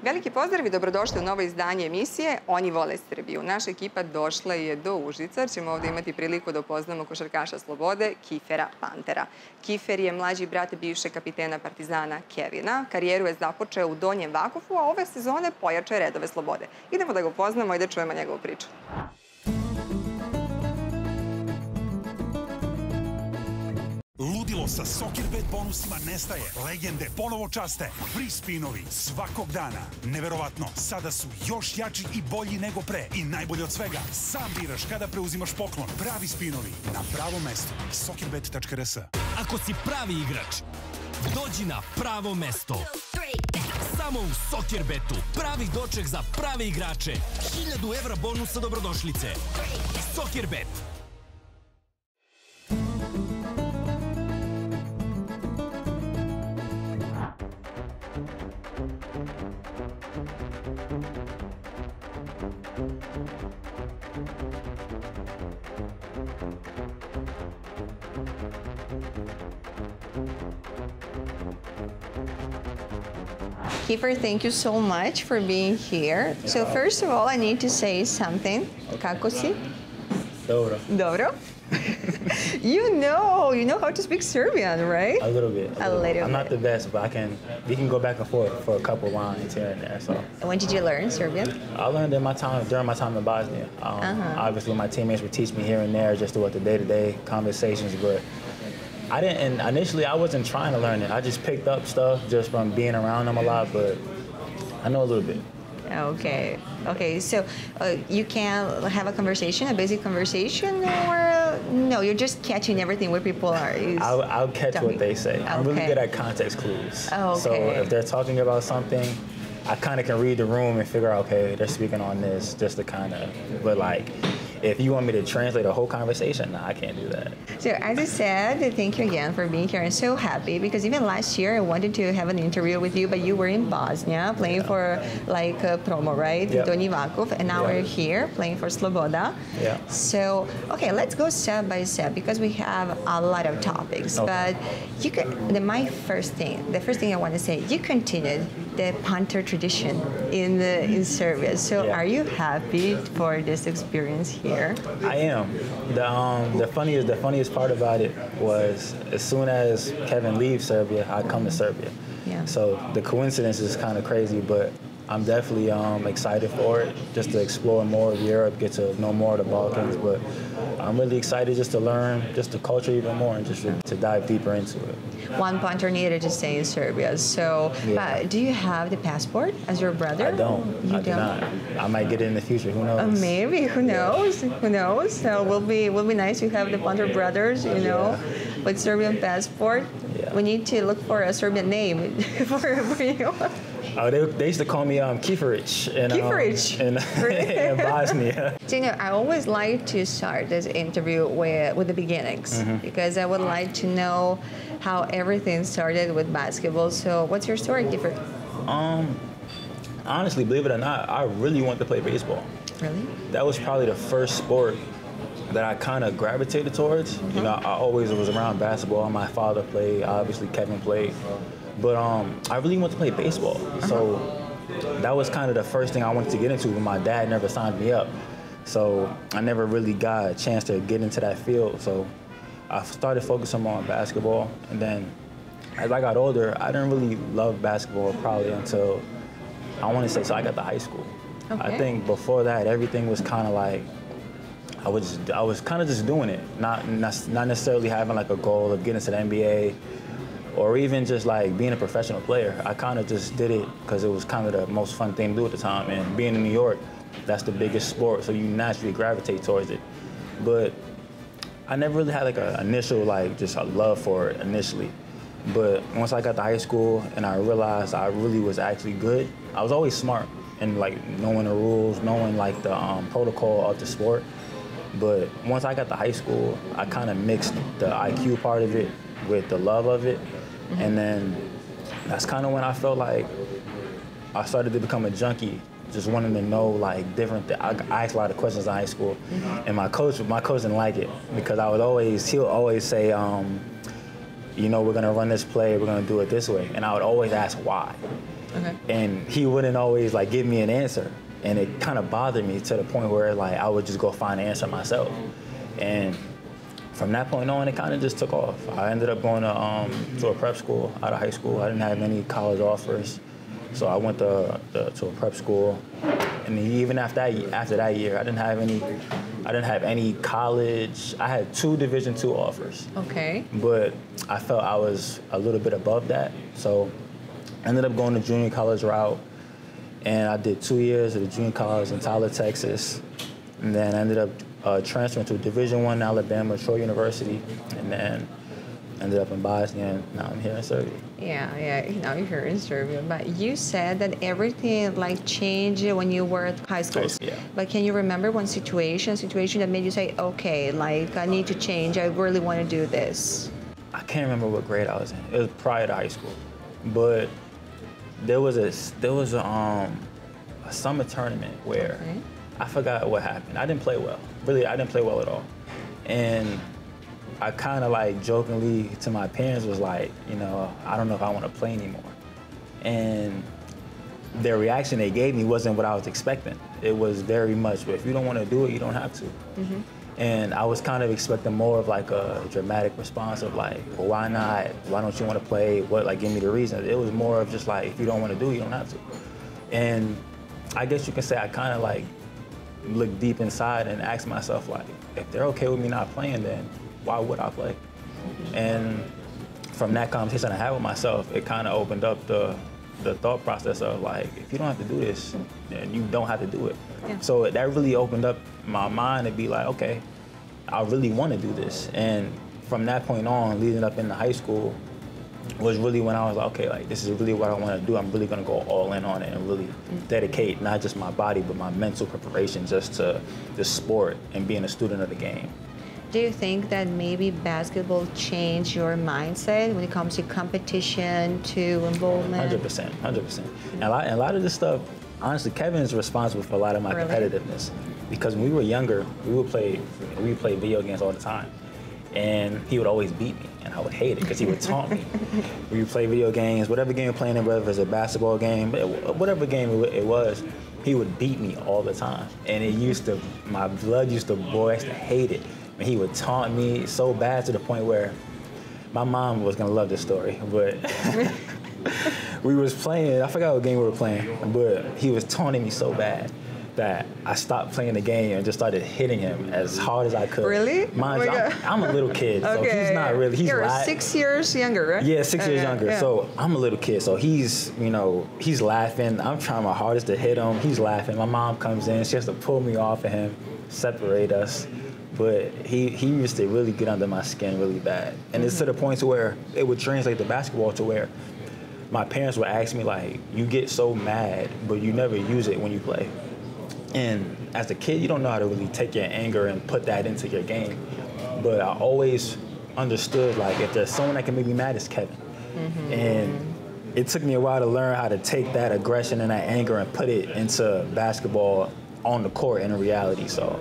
Veliki pozdrav i dobrodošli u novo izdanje emisije Oni vole Srbiju. Naša ekipa došla je do Užica, jer ćemo ovdje imati priliku da upoznamo košarkaša Slobode, Kifera Pantera. Kifer je mlađi brat bivšeg kapitena Partizana Kevina. Karijeru je započeo u Donjem Vakufu, a ove sezone pojačao je redove Slobode. Idemo da ga upoznamo i da čujemo njegovu priču. Ludilo sa Soccerbet bonusima nestaje. Legende ponovo časte. Free spinovi svakog dana. Neverovatno, sada su još jači i bolji nego pre. I najbolje od svega, sam biraš kada preuzimaš poklon. Pravi spinovi na pravo mesto. Soccerbet.rs. Ako si pravi igrač, dođi na pravo mesto. Samo u Soccerbetu. Pravi doček za prave igrače. 1000 evra bonusa dobrodošlice. Soccerbet. Kifer, thank you so much for being here. So first of all, I need to say something. Kako si? Dobro. Dobro? You know how to speak Serbian, right? A little bit. A little bit. I'm not the best, but we can go back and forth for a couple lines here and there. So. When did you learn Serbian? I learned during my time in Bosnia. Obviously, my teammates would teach me here and there just throughout the day-to-day conversations, but initially I wasn't trying to learn it. I just picked up stuff just from being around them a lot, but I know a little bit. Okay. So you can have a conversation, a basic conversation, or no? You're just catching everything where people are. I'll catch what they say. I'm really good at context clues. So if they're talking about something, I kind of can read the room and figure out, okay, they're speaking on this, just to kind of, but like, if you want me to translate a whole conversation, no, I can't do that. So as I said, thank you again for being here. I'm so happy because even last year I wanted to have an interview with you, but you were in Bosnia playing for like promo, right? Donji Vakuf, and now we're here playing for Sloboda. So, okay, let's go step by step because we have a lot of topics. But you the first thing I want to say, you continued the Panter tradition in Serbia. So are you happy for this experience here? I am. The funniest part about it was as soon as Kevin leaves Serbia, I come to Serbia. So the coincidence is kind of crazy, but I'm definitely excited for it, just to explore more of Europe, get to know more of the Balkans. But I'm really excited just to learn just the culture even more and just to dive deeper into it. One Panter needed to stay in Serbia. So do you have the passport as your brother? I don't. I do not. I might get it in the future. Who knows? Maybe. Who knows? Who knows? So will be nice to have the Panter brothers, you know, with Serbian passport. We need to look for a Serbian name for you. Oh, they used to call me Kiferic in Bosnia. So, I always like to start this interview with the beginnings because I would like to know how everything started with basketball. So what's your story, Kifer? Honestly, believe it or not, I really wanted to play baseball. Really? That was probably the first sport that I kind of gravitated towards. You know, I always was around basketball. My father played, obviously Kevin played. But I really wanted to play baseball. So that was kind of the first thing I wanted to get into, but my dad never signed me up. So I never really got a chance to get into that field. So I started focusing more on basketball. And then as I got older, I didn't really love basketball probably until, I want to say, so I got to high school. I think before that, everything was kind of like, I was kind of just doing it, not necessarily having like a goal of getting to the NBA or even just like being a professional player. I kind of just did it because it was kind of the most fun thing to do at the time. And being in New York, that's the biggest sport, so you naturally gravitate towards it. But I never really had like an initial, like just a love for it initially. But once I got to high school and I realized I really was actually good, I was always smart and like knowing the rules, knowing like the protocol of the sport. But once I got to high school, I kind of mixed the IQ part of it with the love of it. And then that's kind of when I felt like I started to become a junkie, just wanting to know like different things. I asked a lot of questions in high school, and my coach didn't like it because he'll always say, you know, we're gonna run this play, we're gonna do it this way, and I would always ask why. And he wouldn't always like give me an answer. And it kind of bothered me to the point where like I would just go find the answer myself. And from that point on, it kind of just took off. I ended up going to a prep school out of high school. I didn't have any college offers, so I went to a prep school. And even after that year, I didn't have any college. I had 2 Division II offers. Okay. But I felt I was a little bit above that, so I ended up going the junior college route. And I did 2 years at the junior college in Tyler, Texas. And then I ended up transferring to Division I Alabama, Troy University. And then ended up in Bosnia, and now I'm here in Serbia. Yeah, now you're here in Serbia. But you said that everything like changed when you were at high school. Yeah. But can you remember one situation that made you say, okay, like I need to change, I really want to do this? I can't remember what grade I was in. It was prior to high school. But there was a summer tournament where I forgot what happened. I didn't play well. Really, I didn't play well at all. And I kind of like jokingly to my parents was like, you know, I don't know if I want to play anymore. And their reaction they gave me wasn't what I was expecting. It was very much, if you don't want to do it, you don't have to. And I was kind of expecting more of like a dramatic response of like, well, why not? Why don't you want to play? What, like, give me the reason. It was more of just like, if you don't want to do it, you don't have to. And I guess you can say I kind of like looked deep inside and asked myself like, if they're okay with me not playing, then why would I play? And from that conversation I had with myself, it kind of opened up the thought process of like, if you don't have to do this, then you don't have to do it. So that really opened up my mind to be like, okay, I really want to do this. And from that point on, leading up into high school, was really when I was like, okay, like this is really what I want to do. I'm really gonna go all in on it and really dedicate not just my body, but my mental preparation just to the sport and being a student of the game. Do you think that maybe basketball changed your mindset when it comes to competition, to involvement? 100%. And a lot of this stuff, honestly, Kevin is responsible for a lot of my competitiveness. Because when we were younger, we would play video games all the time. And he would always beat me, and I would hate it because he would taunt me. We would play video games, whatever game we're playing, whether it was a basketball game, whatever game it was, he would beat me all the time. And my blood used to boil. I used to hate it. And he would taunt me so bad to the point where my mom was gonna love this story, but we was playing, I forgot what game we were playing, but he was taunting me so bad that I stopped playing the game and just started hitting him as hard as I could. Really? Mind you, I'm a little kid, so he's not really, You're 6 years younger, right? Yeah, 6 years younger. So I'm a little kid, so he's laughing. I'm trying my hardest to hit him. He's laughing. My mom comes in, she has to pull me off of him, separate us. But he used to really get under my skin really bad. And it's to the point to where it would translate to basketball to where my parents would ask me like, you get so mad, but you never use it when you play. And as a kid, you don't know how to really take your anger and put that into your game. But I always understood like, if there's someone that can make me mad, it's Kevin. And it took me a while to learn how to take that aggression and that anger and put it into basketball on the court in reality, so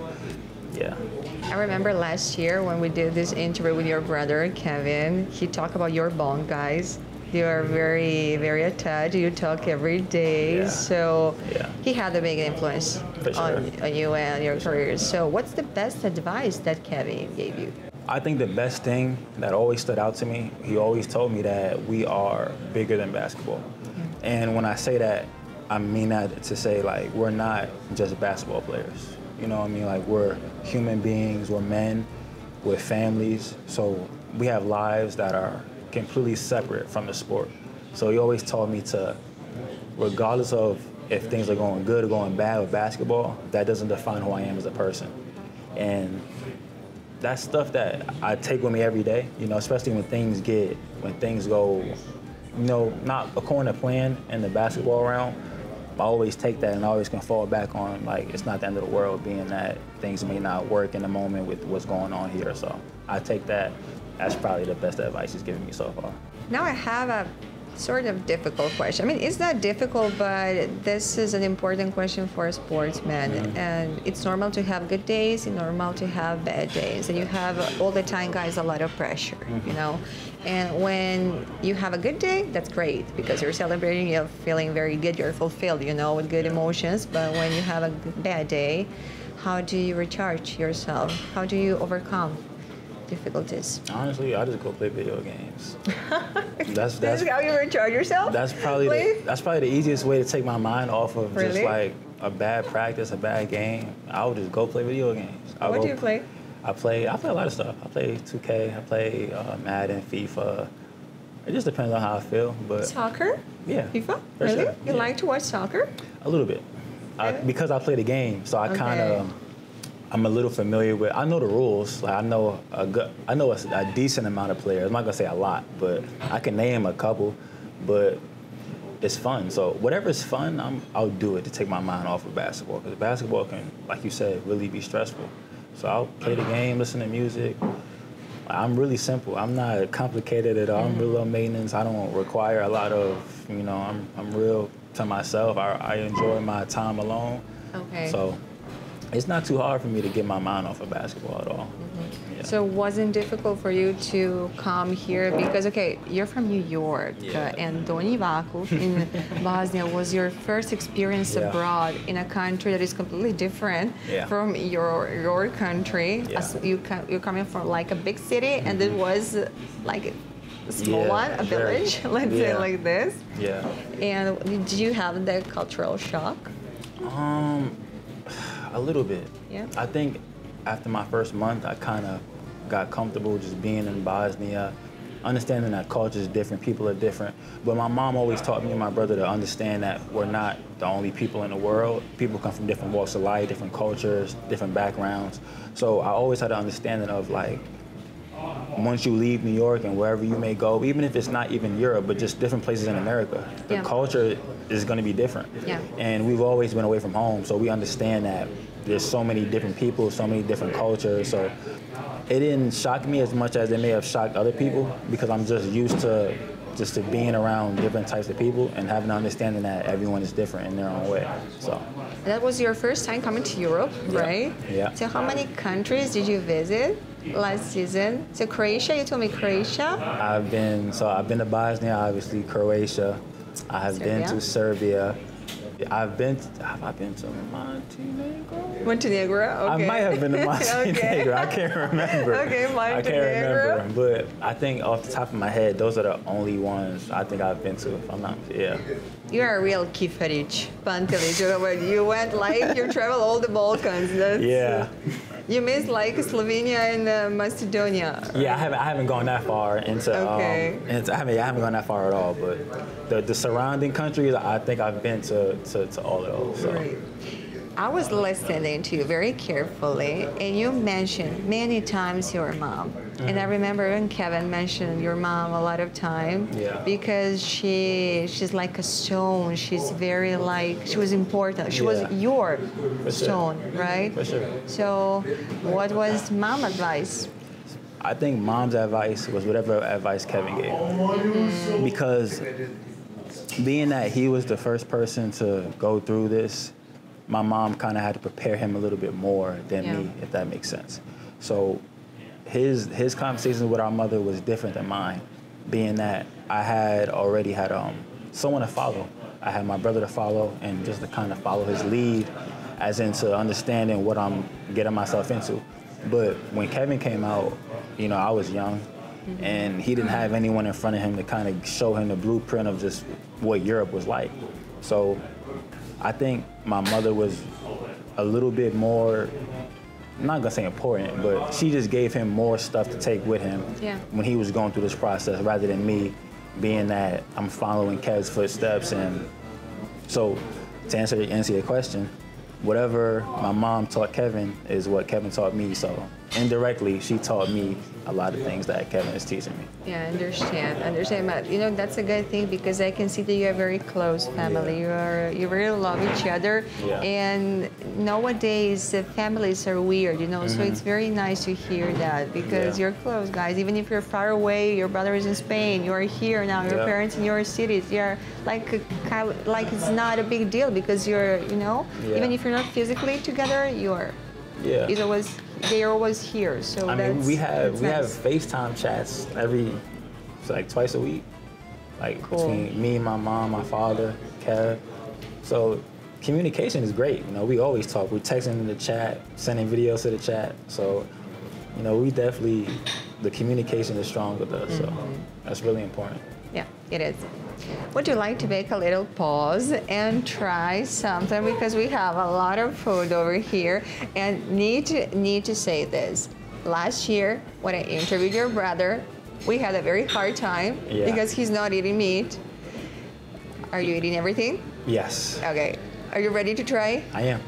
yeah. I remember last year when we did this interview with your brother, Kevin, he talked about your bond, guys. You are very, very attached. You talk every day. So he had a big influence on you and your career. So what's the best advice that Kevin gave you? I think the best thing that always stood out to me, he always told me that we are bigger than basketball. And when I say that, I mean that to say like, we're not just basketball players. You know what I mean? Like, we're human beings, we're men, we're families. So we have lives that are completely separate from the sport. So he always taught me to, regardless of if things are going good or going bad with basketball, that doesn't define who I am as a person. And that's stuff that I take with me every day, you know, especially when things go, you know, not according to plan in the basketball realm. I always take that and I always can fall back on, like, it's not the end of the world, being that things may not work in the moment with what's going on here. So I take that as probably the best advice he's given me so far. Now I have a Sort of difficult question. I mean, it's not difficult, but this is an important question for a sportsman. And it's normal to have good days, it's normal to have bad days. And you have all the time, guys, a lot of pressure, you know. And when you have a good day, that's great because you're celebrating, you're feeling very good, you're fulfilled, you know, with good emotions. But when you have a bad day, how do you recharge yourself? How do you overcome difficulties? Honestly, I just go play video games. That's how you recharge yourself? That's probably the easiest way to take my mind off of Really? just like a bad practice, a bad game. I would just go play video games. What do you play? I play a lot of stuff. I play 2K. I play Madden, FIFA. It just depends on how I feel. But Soccer? Yeah. FIFA? For Really? sure. You like to watch soccer? A little bit. Because I play the game, so I kind of. I'm a little familiar with. I know the rules. Like I know a decent amount of players. I'm not gonna say a lot, but I can name a couple. But it's fun. So whatever's fun, I'll do it to take my mind off of basketball. Because basketball can, like you said, really be stressful. So I'll play the game, listen to music. I'm really simple. I'm not complicated at all. I'm real low maintenance. I don't require a lot of. You know, I'm real to myself. I enjoy my time alone. Okay. So. It's not too hard for me to get my mind off of basketball at all. Yeah. So it wasn't difficult for you to come here because, okay, you're from New York, and Donji Vakuf in Bosnia was your first experience abroad in a country that is completely different from your country. As you're coming from like a big city, and it was like a small one, a village, let's say like this. Yeah. And did you have the cultural shock? A little bit. Yeah. I think after my first month, I kind of got comfortable just being in Bosnia, understanding that culture is different, people are different. But my mom always taught me and my brother to understand that we're not the only people in the world. People come from different walks of life, different cultures, different backgrounds. So I always had an understanding of like, once you leave New York and wherever you may go, even if it's not even Europe, but just different places in America, the culture is going to be different. Yeah. And we've always been away from home, so we understand that there's so many different people, so many different cultures. So it didn't shock me as much as it may have shocked other people because I'm just used to being around different types of people and having an understanding that everyone is different in their own way. So that was your first time coming to Europe, right? Yeah. So how many countries did you visit last season? So Croatia, you told me Croatia. I've been to Bosnia, obviously, Croatia. I have been to Serbia. Have I been to Montenegro? Montenegro, okay. I might have been to Montenegro. I can't remember. Okay, Montenegro. I can't remember. But I think off the top of my head, those are the only ones I think I've been to, if I'm not, You're a real Kifer Panter. You went like, you traveled all the Balkans. You missed like Slovenia and Macedonia. Yeah, I haven't gone that far into. I haven't gone that far at all. But the surrounding countries, I think I've been to all of those. So. Right. I was listening to you very carefully, and you mentioned many times your mom. And I remember when Kevin mentioned your mom a lot of time because she's like a stone. She's very like, she was important. She was your stone, right? For sure. So what was mom's advice? I think mom's advice was whatever advice Kevin gave. Because being that he was the first person to go through this, my mom kind of had to prepare him a little bit more than me, if that makes sense. So his conversations with our mother was different than mine, being that I had already had someone to follow. I had my brother to follow and just to kind of follow his lead as into understanding what I'm getting myself into. But when Kevin came out, you know, I was young and he didn't have anyone in front of him to kind of show him the blueprint of just what Europe was like. So I think my mother was a little bit more, I'm not gonna say important, but she just gave him more stuff to take with him when he was going through this process rather than me, being that I'm following Kev's footsteps. And so to answer your question, whatever my mom taught Kevin is what Kevin taught me. So indirectly, she taught me a lot of things that Kevin is teaching me. Yeah, understand. But you know, that's a good thing because I can see that you are a very close family. You really love each other. Yeah. And nowadays, families are weird, you know. So it's very nice to hear that because you're close, guys. Even if you're far away, your brother is in Spain, you're here now. Your parents in your cities. You're like it's not a big deal because you're, you know, even if you're not physically together, you're. Yeah. They're always here. So I mean, we have FaceTime chats like twice a week, like between me, my mom, my father, Kev. So communication is great. You know, we always talk. We're texting in the chat, sending videos to the chat. So, you know, the communication is strong with us. So that's really important. Yeah, it is. Would you like to make a little pause and try something because we have a lot of food over here and need to say this. Last year when I interviewed your brother, we had a very hard time because he's not eating meat. Are you eating everything? Yes. Okay. Are you ready to try? I am.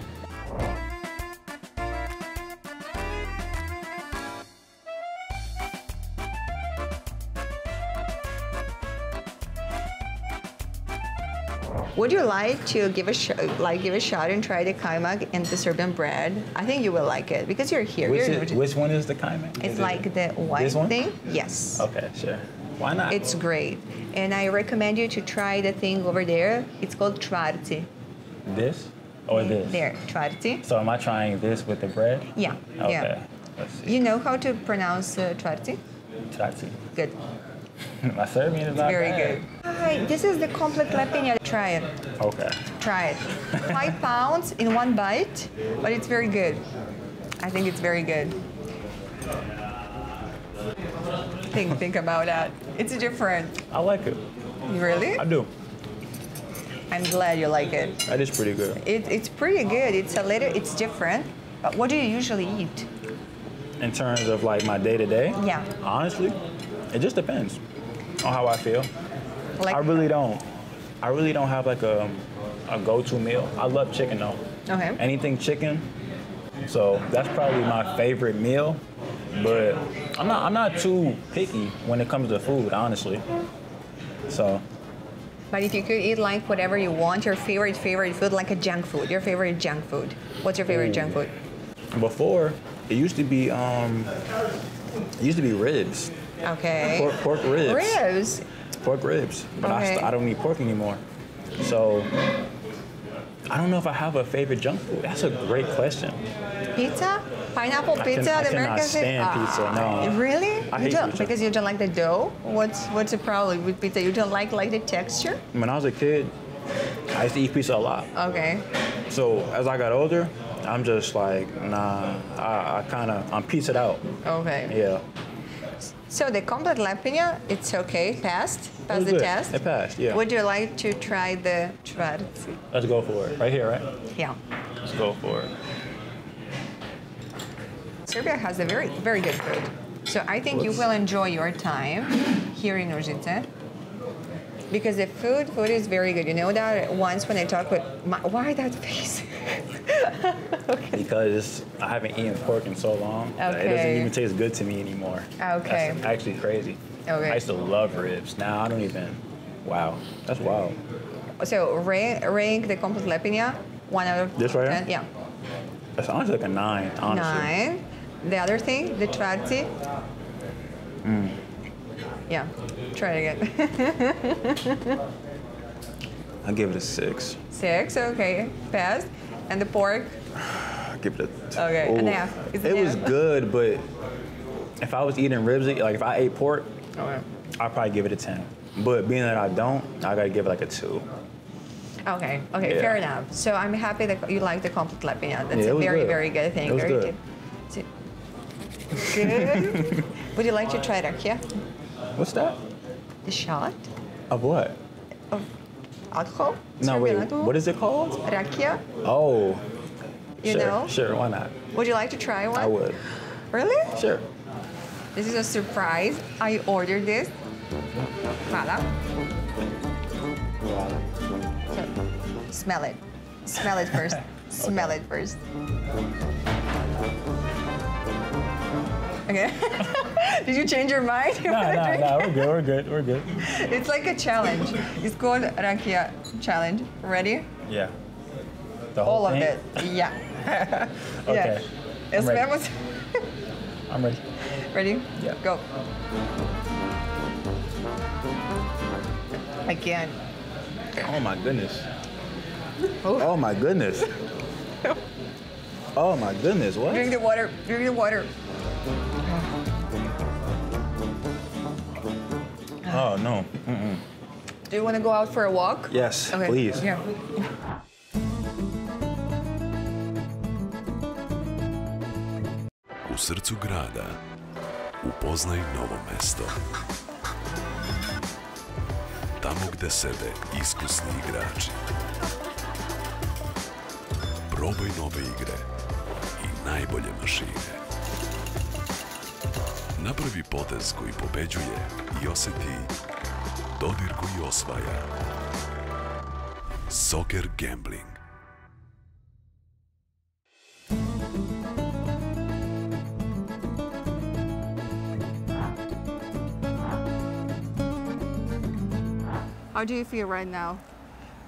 Would you like to give a shot and try the kaimak and the Serbian bread? I think you will like it because you're here. Which one is the kaimak? It's like the white thing. Yes. Okay, sure. Why not? It's great, and I recommend you to try the thing over there. It's called čvarci. This or this? There, čvarci. So am I trying this with the bread? Yeah. Okay. Yeah. Let's see. You know how to pronounce čvarci? Čvarci. Good. My Serbian is not very bad. good. Hi, this is the complete lepinja. Try it. Okay. Try it. 5 pounds in one bite, but it's very good. I think it's very good. Think about that. It's different. I like it. Really? I do. I'm glad you like it. That is pretty good. It's pretty good. It's different. But what do you usually eat? In terms of like my day-to-day? Yeah. Honestly, it just depends on how I feel. Like, I really don't have like a go-to meal. I love chicken though. Okay. Anything chicken. So that's probably my favorite meal. But I'm not too picky when it comes to food, honestly. So. But if you could eat like whatever you want, your favorite food, like a junk food, your favorite junk food. What's your favorite junk food? Before, it used to be ribs. Okay. Pork ribs. Ribs. Pork ribs, but I don't eat pork anymore. So I don't know if I have a favorite junk food. That's a great question. Pizza? Pineapple pizza? I cannot stand pizza. No. Really? I hate pizza. Because you don't like the dough? What's the problem with pizza? You don't like the texture? When I was a kid, I used to eat pizza a lot. Okay. So as I got older, I'm just like, nah. I'm pizzaed out. Okay. Yeah. So the complete lepinja, it's okay. Passed the test. It passed. Yeah. Would you like to try the čvarci? Let's go for it. Right here, right? Yeah. Let's go for it. Serbia has a very, very good food. So I think you will enjoy your time here in Užice. Because the food is very good. You know that once when I talk with why that face? Okay. Because I haven't eaten pork in so long. Okay. It doesn't even taste good to me anymore. Okay. That's actually crazy. Okay. I used to love ribs. Now I don't even. Wow. That's wild. So rank the complete lepinja, 1 out of 10. This right here? Yeah. That's honestly like a 9, honestly. 9. The other thing, the čvarci. Yeah. Try it again. I'll give it a 6. 6, okay. Passed. And the pork? I'll give it a okay, ooh. an F. It was good, but if I was eating ribs, like if I ate pork, Okay. I'd probably give it a 10. But being that I don't, I gotta give it like a 2. Okay, Yeah. fair enough. So I'm happy that you like the complete lepinja. That's Yeah, a it was very, good. very good thing. It was Very good. Good. Would you like to try rakia? What's that? The shot Of what? of alcohol? No, wait. Serbian alcohol? What is it called? Rakia? Oh. You sure, know? Sure, why not? Would you like to try one? I would. Really? Sure. This is a surprise. I ordered this. Hvala. So, smell it. Smell it first. Smell it first. Okay. Did you change your mind? No, we're good. It's like a challenge. It's called Rakia Challenge. Ready? Yeah. All of it. Yeah. Okay. Yeah. I'm ready. I'm ready. Ready? Yeah. Go. I can't. Oh my goodness. Oh. Oh my goodness. Oh my goodness, what? Drink the water. Drink the water. Oh no. Mm-mm. Do you want to go out for a walk? Yes, Okay. please. Yeah. U srcu grada upoznaj novo mesto. Tamo gde sede iskusni igrači. Probaj nove igre i najbolje mašine. Napravi potez koji pobeđuje i oseti dodir koji osvaja. Soccer Gambling. How do you feel right now?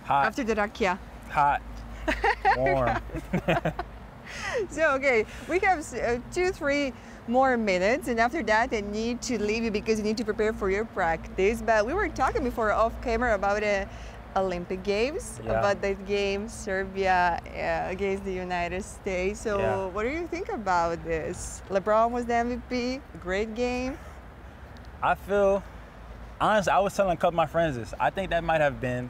Hot. After the rakia. Hot. Warm. So, okay, we have 2-3 more minutes, and after that, I need to leave you because you need to prepare for your practice. But we were talking before off camera about Olympic Games, about that game, Serbia against the United States. So, what do you think about this? LeBron was the MVP, great game. I feel, honestly, I was telling a couple of my friends this. I think that might have been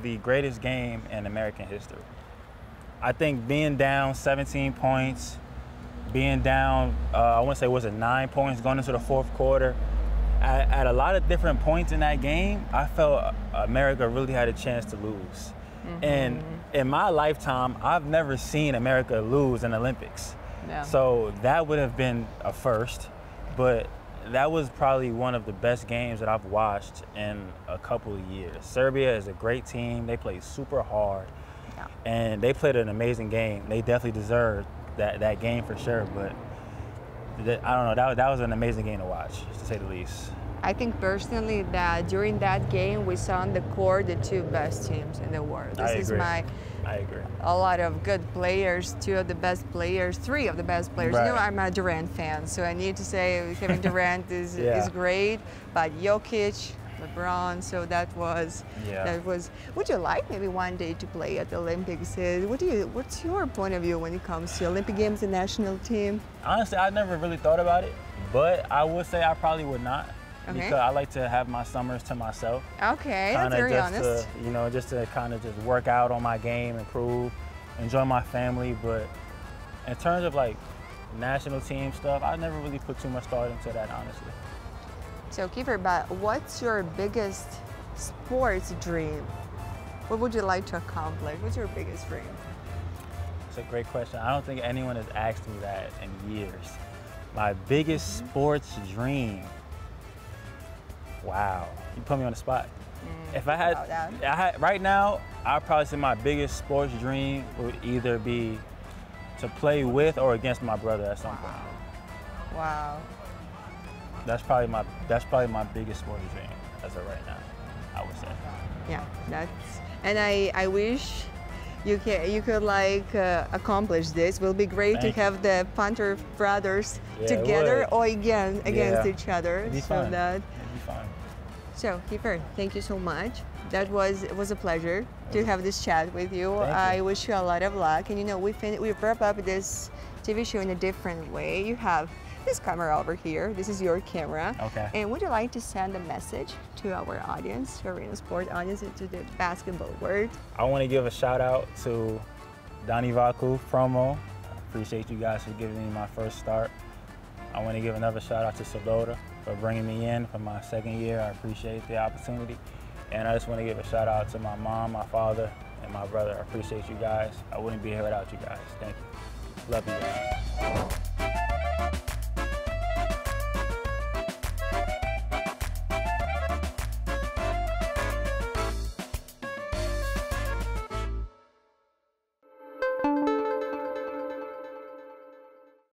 the greatest game in American history. I think being down 17 points, being down, I want to say, was it 9 points going into the fourth quarter? At a lot of different points in that game, I felt America really had a chance to lose. Mm-hmm. And in my lifetime, I've never seen America lose in the Olympics. Yeah. So that would have been a first, but that was probably one of the best games that I've watched in a couple of years. Serbia is a great team. They play super hard. And they played an amazing game. They definitely deserved that game for sure. But I don't know, that was an amazing game to watch, to say the least. I think personally that during that game we saw on the court the two best teams in the world. I agree. I agree. A lot of good players, three of the best players. Right. You know, I'm a Durant fan, so I need to say Kevin Durant is great, but Jokic, LeBron, so that was. Would you like maybe one day to play at the Olympics? What's your point of view when it comes to Olympic Games and national team? Honestly, I never really thought about it, but I would say I probably would not. Okay. Because I like to have my summers to myself. Okay, that's very honest. Just to kind of just work out on my game, improve, enjoy my family. But in terms of like national team stuff, I never really put too much thought into that, honestly. So Kifer, but what's your biggest sports dream? What would you like to accomplish? What's your biggest dream? It's a great question. I don't think anyone has asked me that in years. My biggest sports dream. Wow, you put me on the spot. If I had, right now, I'd probably say my biggest sports dream would either be to play with or against my brother at some point. Wow. That's probably my biggest sports dream as of right now, I would say. Yeah, and I wish you could like accomplish this. It will be great to have the Panter brothers together or against each other. It'd be fun. It'd be fun. So Kifer, thank you so much. It was a pleasure to have this chat with you. I wish you a lot of luck. And we wrap up this TV show in a different way. You have this camera over here. This is your camera. Okay. And would you like to send a message to our audience, to Arena Sport audience, and to the basketball world? I want to give a shout out to Donnie Vaku promo. I appreciate you guys for giving me my first start. I want to give another shout out to Sloboda for bringing me in for my second year. I appreciate the opportunity. And I just want to give a shout out to my mom, my father, and my brother. I appreciate you guys. I wouldn't be here without you guys. Thank you. Love you guys.